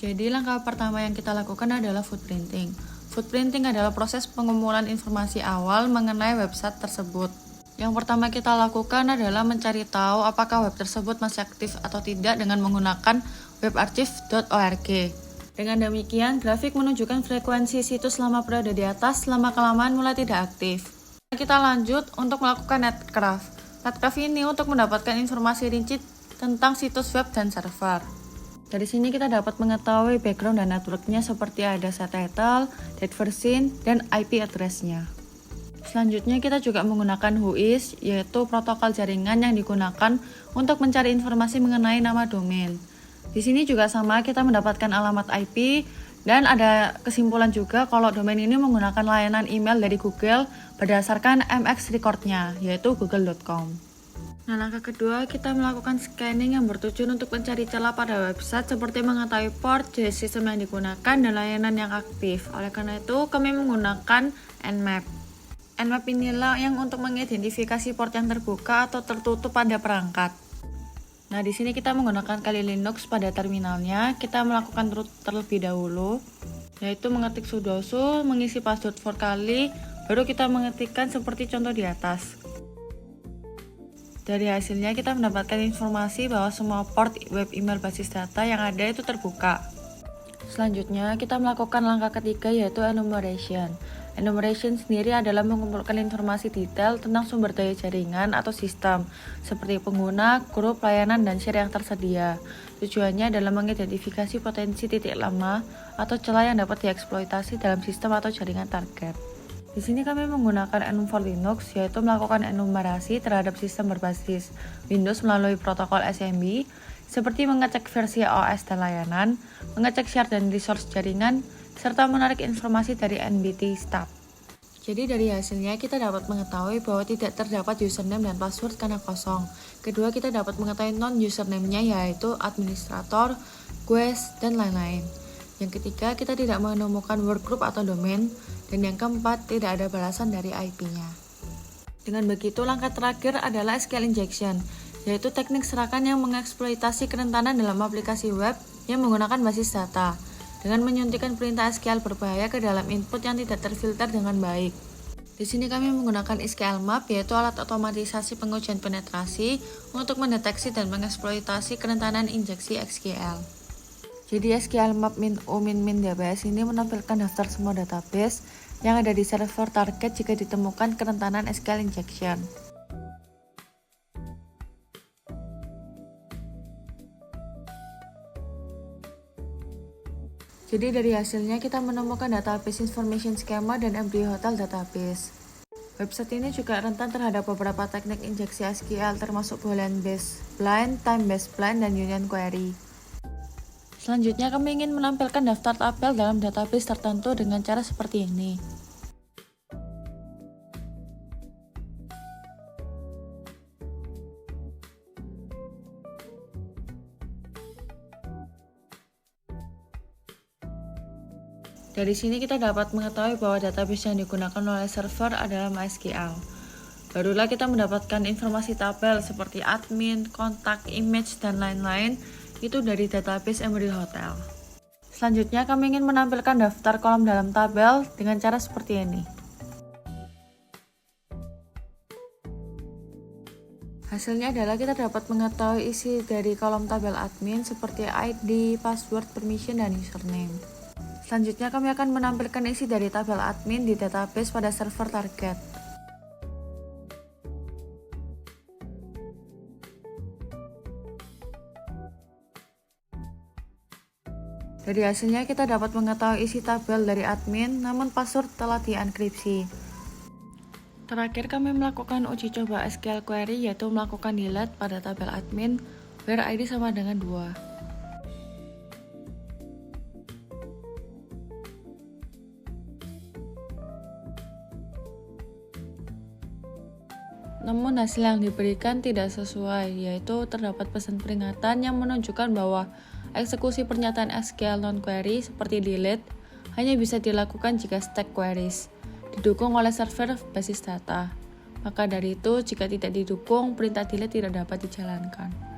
Jadi langkah pertama yang kita lakukan adalah footprinting. Footprinting adalah proses pengumpulan informasi awal mengenai website tersebut. Yang pertama kita lakukan adalah mencari tahu apakah web tersebut masih aktif atau tidak dengan menggunakan webarchive.org. Dengan demikian, grafik menunjukkan frekuensi situs selama berada di atas, lama-kelamaan mulai tidak aktif. Kita lanjut untuk melakukan netgraph. Netgraph ini untuk mendapatkan informasi rinci tentang situs web dan server. Dari sini kita dapat mengetahui background dan networknya seperti ada site title, date version, dan IP address-nya. Selanjutnya kita juga menggunakan Whois, yaitu protokol jaringan yang digunakan untuk mencari informasi mengenai nama domain. Di sini juga sama, kita mendapatkan alamat IP dan ada kesimpulan juga kalau domain ini menggunakan layanan email dari Google berdasarkan MX record-nya, yaitu google.com. Nah, langkah kedua kita melakukan scanning yang bertujuan untuk mencari celah pada website seperti mengetahui port, jenis sistem yang digunakan, dan layanan yang aktif. Oleh karena itu, kami menggunakan Nmap. Nmap inilah yang untuk mengidentifikasi port yang terbuka atau tertutup pada perangkat. Nah, di sini kita menggunakan Kali Linux pada terminalnya. Kita melakukan root terlebih dahulu, yaitu mengetik sudo mengisi password for kali, baru kita mengetikkan seperti contoh di atas. Dari hasilnya kita mendapatkan informasi bahwa semua port web email basis data yang ada itu terbuka. Selanjutnya kita melakukan langkah ketiga yaitu enumeration. Enumeration sendiri adalah mengumpulkan informasi detail tentang sumber daya jaringan atau sistem, seperti pengguna, grup, layanan, dan share yang tersedia. Tujuannya adalah mengidentifikasi potensi titik lemah atau celah yang dapat dieksploitasi dalam sistem atau jaringan target. Di sini kami menggunakan enum for Linux, yaitu melakukan enumerasi terhadap sistem berbasis Windows melalui protokol SMB, seperti mengecek versi OS dan layanan, mengecek share dan resource jaringan, serta menarik informasi dari NBT stub. Jadi dari hasilnya kita dapat mengetahui bahwa tidak terdapat username dan password karena kosong. Kedua, kita dapat mengetahui non-username-nya yaitu administrator, guest, dan lain-lain. Yang ketiga, kita tidak menemukan workgroup atau domain. Dan yang keempat, tidak ada balasan dari IP-nya. Dengan begitu, langkah terakhir adalah SQL injection, yaitu teknik serangan yang mengeksploitasi kerentanan dalam aplikasi web yang menggunakan basis data, dengan menyuntikkan perintah SQL berbahaya ke dalam input yang tidak terfilter dengan baik. Di sini kami menggunakan SQLmap, yaitu alat otomatisasi pengujian penetrasi untuk mendeteksi dan mengeksploitasi kerentanan injeksi SQL. Jadi SQLmap min DBS ini menampilkan daftar semua database yang ada di server target jika ditemukan kerentanan SQL injection. Jadi dari hasilnya kita menemukan database information schema dan MD hotel database. Website ini juga rentan terhadap beberapa teknik injeksi SQL termasuk boolean-based blind, time-based blind, dan union query. Selanjutnya kami ingin menampilkan daftar tabel dalam database tertentu dengan cara seperti ini. Dari sini kita dapat mengetahui bahwa database yang digunakan oleh server adalah MySQL. Barulah kita mendapatkan informasi tabel seperti admin, kontak, image, dan lain-lain itu dari database Emery Hotel. Selanjutnya kami ingin menampilkan daftar kolom dalam tabel dengan cara seperti ini. Hasilnya adalah kita dapat mengetahui isi dari kolom tabel admin seperti ID, password, permission, dan username. Selanjutnya kami akan menampilkan isi dari tabel admin di database pada server target. Dari hasilnya kita dapat mengetahui isi tabel dari admin, namun password telah dienkripsi. Terakhir kami melakukan uji coba SQL query, yaitu melakukan delete pada tabel admin where ID sama dengan 2. Namun hasil yang diberikan tidak sesuai, yaitu terdapat pesan peringatan yang menunjukkan bahwa eksekusi pernyataan SQL non-query seperti delete hanya bisa dilakukan jika stack queries didukung oleh server basis data. Maka dari itu, jika tidak didukung, perintah delete tidak dapat dijalankan.